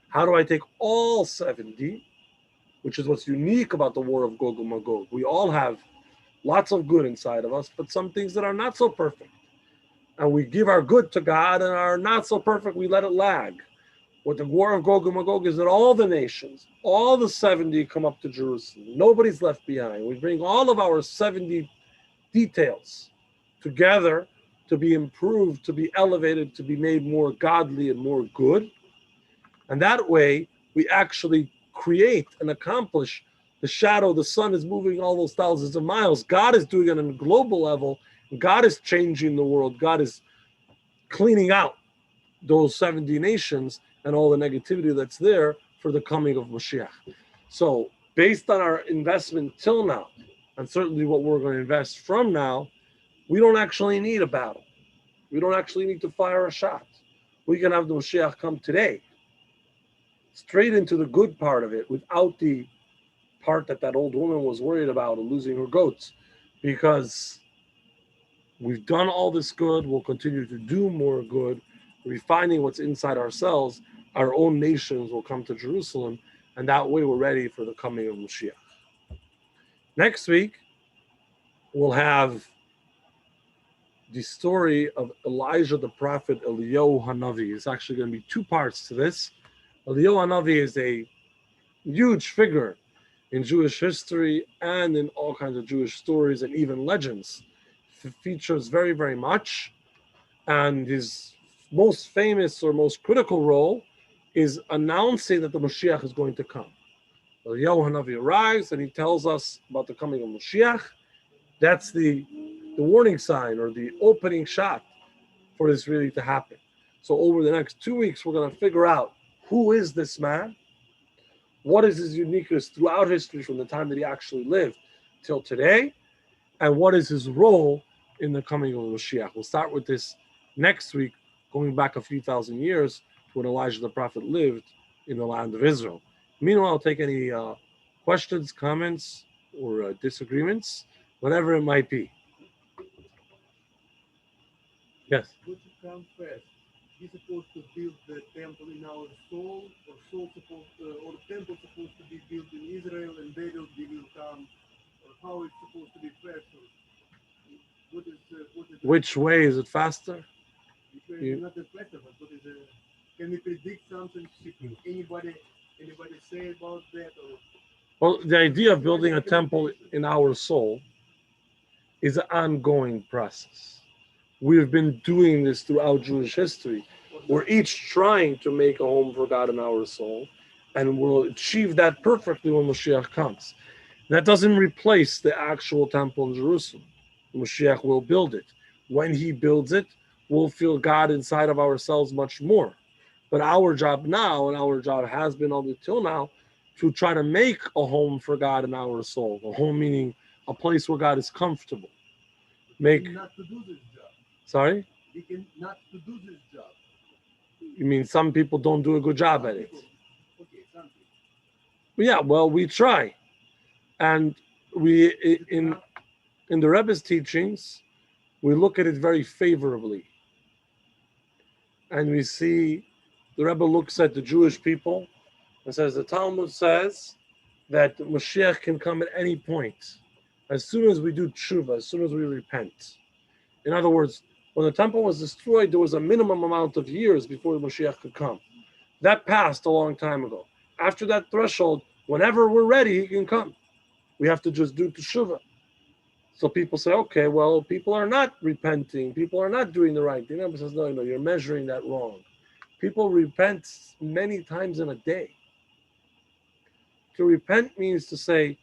How do I take all 70, which is what's unique about the war of Gog and Magog? We all have lots of good inside of us, but some things that are not so perfect. And we give our good to God, and our not so perfect, we let it lag. What the war of Gog and Magog is that all the nations, all the 70 come up to Jerusalem. Nobody's left behind. We bring all of our 70 details together to be improved, to be elevated, to be made more godly and more good. And that way, we actually create and accomplish the shadow. The sun is moving all those thousands of miles. God is doing it on a global level. God is changing the world. God is cleaning out those 70 nations and all the negativity that's there for the coming of Moshiach. So, based on our investment till now, and certainly what we're going to invest from now, we don't actually need a battle. We don't actually need to fire a shot. We can have the Moshiach come today, straight into the good part of it, without the part that that old woman was worried about of losing her goats, because we've done all this good. We'll continue to do more good, refining what's inside ourselves. Our own nations will come to Jerusalem, and that way we're ready for the coming of Moshiach. Next week, we'll have the story of Elijah the prophet, Eliyahu Hanavi. It's actually going to be two parts to this. Eliyahu Hanavi is a huge figure in Jewish history and in all kinds of Jewish stories and even legends. Features very, very much. And his most famous or most critical role is announcing that the Moshiach is going to come. Eliyahu Hanavi arrives and he tells us about the coming of Moshiach. That's the warning sign or the opening shot for this really to happen. So over the next 2 weeks, we're going to figure out who is this man, what is his uniqueness throughout history from the time that he actually lived till today, and what is his role in the coming of Moshiach. We'll start with this next week, going back a few thousand years to when Elijah the prophet lived in the land of Israel. Meanwhile, I'll take any questions, comments, or disagreements, whatever it might be. Yes. Which comes first? We supposed to build the temple in our soul, or or temple supposed to be built in Israel, and they will come, or how it's supposed to be first? Or what is the Which way is it faster? which way is You, not the first, but what is the? Can we predict something? Anybody say about that, or well, the idea of what's building the a temple recommendation? in our soul is an ongoing process. We've been doing this throughout Jewish history. Or We're not? each trying to make a home for God in our soul, and we'll achieve that perfectly when Mashiach comes. That doesn't replace the actual temple in Jerusalem. Mashiach will build it. When he builds it, we'll feel God inside of ourselves much more. But our job now, and our job has been all until now, to try to make a home for God in our soul. A home meaning a place where God is comfortable. But we Make, can not to do this job. sorry? We can not to do this job. You mean some people don't do a good job Some at it? people, okay, some people. Yeah, well, we try. And we, Is it in, enough? in the Rebbe's teachings, we look at it very favorably. And we see the Rebbe looks at the Jewish people and says, the Talmud says that Mashiach can come at any point, as soon as we do tshuva, as soon as we repent. In other words, when the temple was destroyed, there was a minimum amount of years before the Mashiach could come. That passed a long time ago. After that threshold, whenever we're ready, he can come. We have to just do tshuva. So people say, okay, well, people are not repenting. People are not doing the right thing. He says, no, you're measuring that wrong. People repent many times in a day. To repent means to say,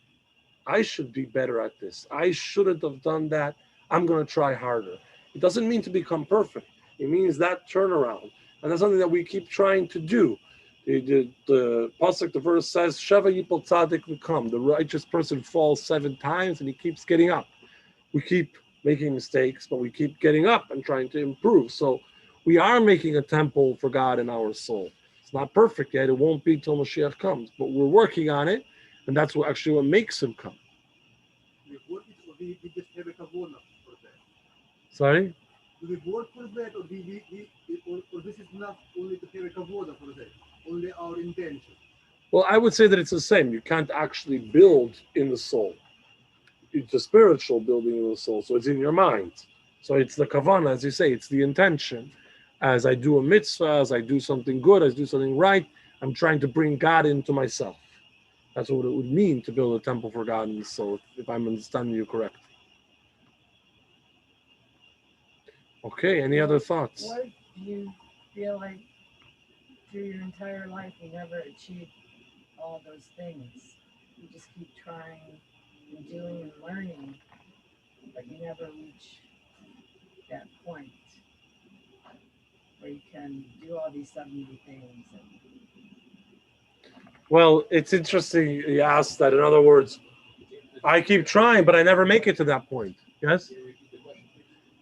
I should be better at this. I shouldn't have done that. I'm going to try harder. It doesn't mean to become perfect. It means that turnaround. And that's something that we keep trying to do. The pasuk, the verse says, Sheva Yipol Tzadik will come. The righteous person falls 7 times and he keeps getting up. We keep making mistakes, but we keep getting up and trying to improve. So we are making a temple for God in our soul. It's not perfect yet. It won't be till Moshiach comes, but we're working on it, and that's what actually what makes him come. We work it, or we just have a kavona for that. Sorry? Do we work for that, or or this is not only to have a kavona for that, only our intention? Well, I would say that it's the same. You can't actually build in the soul. It's a spiritual building in the soul, so it's in your mind. So it's the kavana, as you say, it's the intention. As I do a mitzvah, as I do something good, as I do something right, I'm trying to bring God into myself. That's what it would mean to build a temple for God in the soul, if I'm understanding you correctly. Okay, any other Well, thoughts? what do you feel like through your entire life you never achieved all those things? You just keep trying and doing and learning, but you never reach that point where you can do all these 70 things. And Well, it's interesting you asked that. In other words, I keep trying, but I never make it to that point. Yes?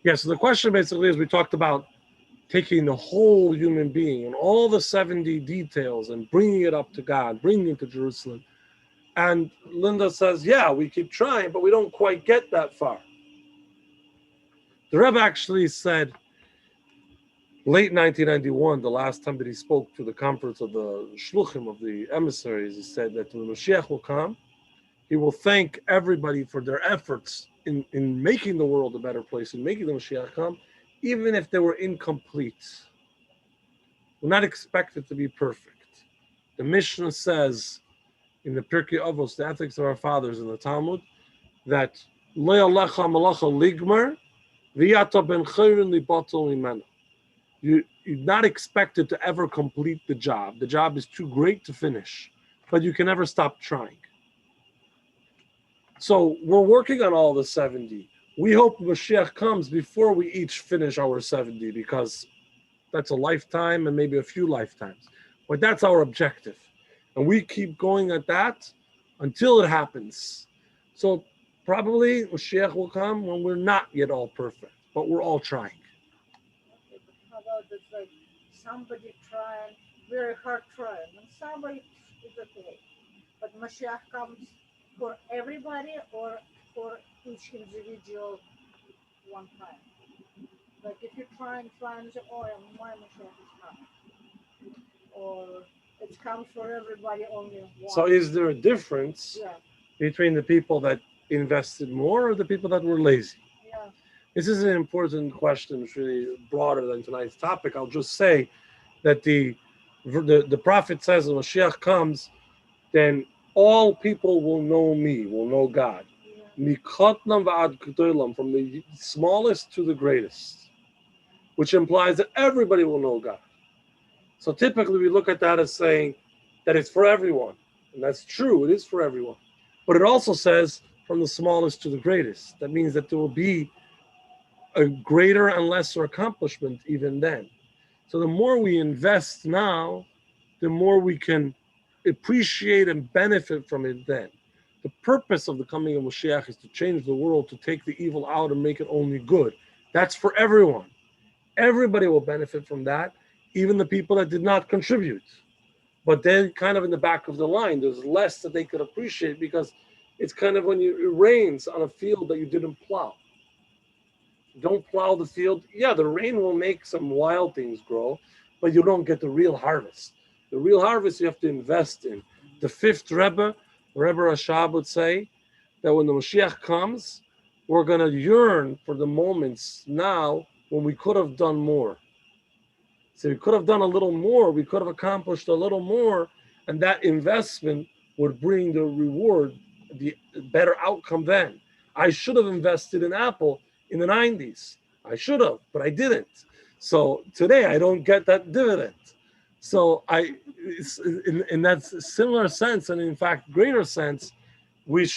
Yeah, so the question basically is we talked about taking the whole human being and all the 70 details and bringing it up to God, bringing it to Jerusalem. And Linda says, yeah, we keep trying, but we don't quite get that far. The Rebbe actually said, late 1991, the last time that he spoke to the conference of the shluchim, of the emissaries, he said that when Moshiach will come, he will thank everybody for their efforts in making the world a better place, in making the Moshiach come, even if they were incomplete. We're not expected to be perfect. The Mishnah says in the Pirkei Avos, the ethics of our fathers in the Talmud, that lo yalecha malacha ligmar v'yata ben chayrin libatel mimena. You're not expected to ever complete the job. The job is too great to finish, but you can never stop trying. So we're working on all the 70. We hope Mashiach comes before we each finish our 70, because that's a lifetime and maybe a few lifetimes. But that's our objective. And we keep going at that until it happens. So probably Mashiach will come when we're not yet all perfect, but we're all trying. Okay, but how about it's like somebody trying very hard trying, and somebody is okay. But Mashiach comes for everybody or for each individual one time. Like if you're trying, say, oh, yeah, my Mashiach is coming, or it comes for everybody only So once. is there a difference Yeah, between the people that invested more or the people that were lazy? yeah, This is an important question. It's really broader than tonight's topic. I'll just say that the prophet says when Mashiach comes, then all people will know me, will know God. yeah. Mikotnam va'ad gedolam, from the smallest to the greatest, which implies that everybody will know God. So typically we look at that as saying that it's for everyone. And that's true, it is for everyone. But it also says from the smallest to the greatest. That means that there will be a greater and lesser accomplishment even then. So the more we invest now, the more we can appreciate and benefit from it then. The purpose of the coming of Moshiach is to change the world, to take the evil out and make it only good. That's for everyone. Everybody will benefit from that, even the people that did not contribute. But then, kind of in the back of the line, there's less that they could appreciate, because it's kind of when it rains on a field that you didn't plow. Don't plow the field. Yeah, the rain will make some wild things grow, but you don't get the real harvest. The real harvest you have to invest in. The fifth Rebbe Rashab would say that when the Mashiach comes, we're going to yearn for the moments now when we could have done more. So we could have done a little more, we could have accomplished a little more, and that investment would bring the reward, the better outcome then. I should have invested in Apple in the 90s. I should have, but I didn't. So today I don't get that dividend. So in that similar sense, and in fact greater sense, we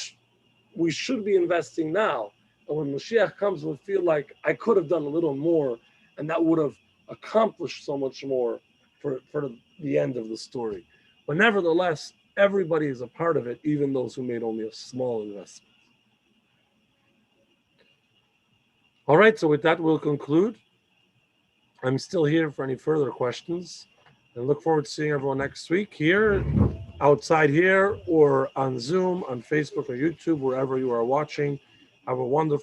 we should be investing now. And when Mashiach comes, we'll feel like I could have done a little more, and that would have accomplished so much more for the end of the story. But nevertheless, everybody is a part of it, even those who made only a small investment. All right, so with that, we'll conclude. I'm still here for any further questions and look forward to seeing everyone next week here, outside here, or on Zoom, on Facebook or YouTube, wherever you are watching. Have a wonderful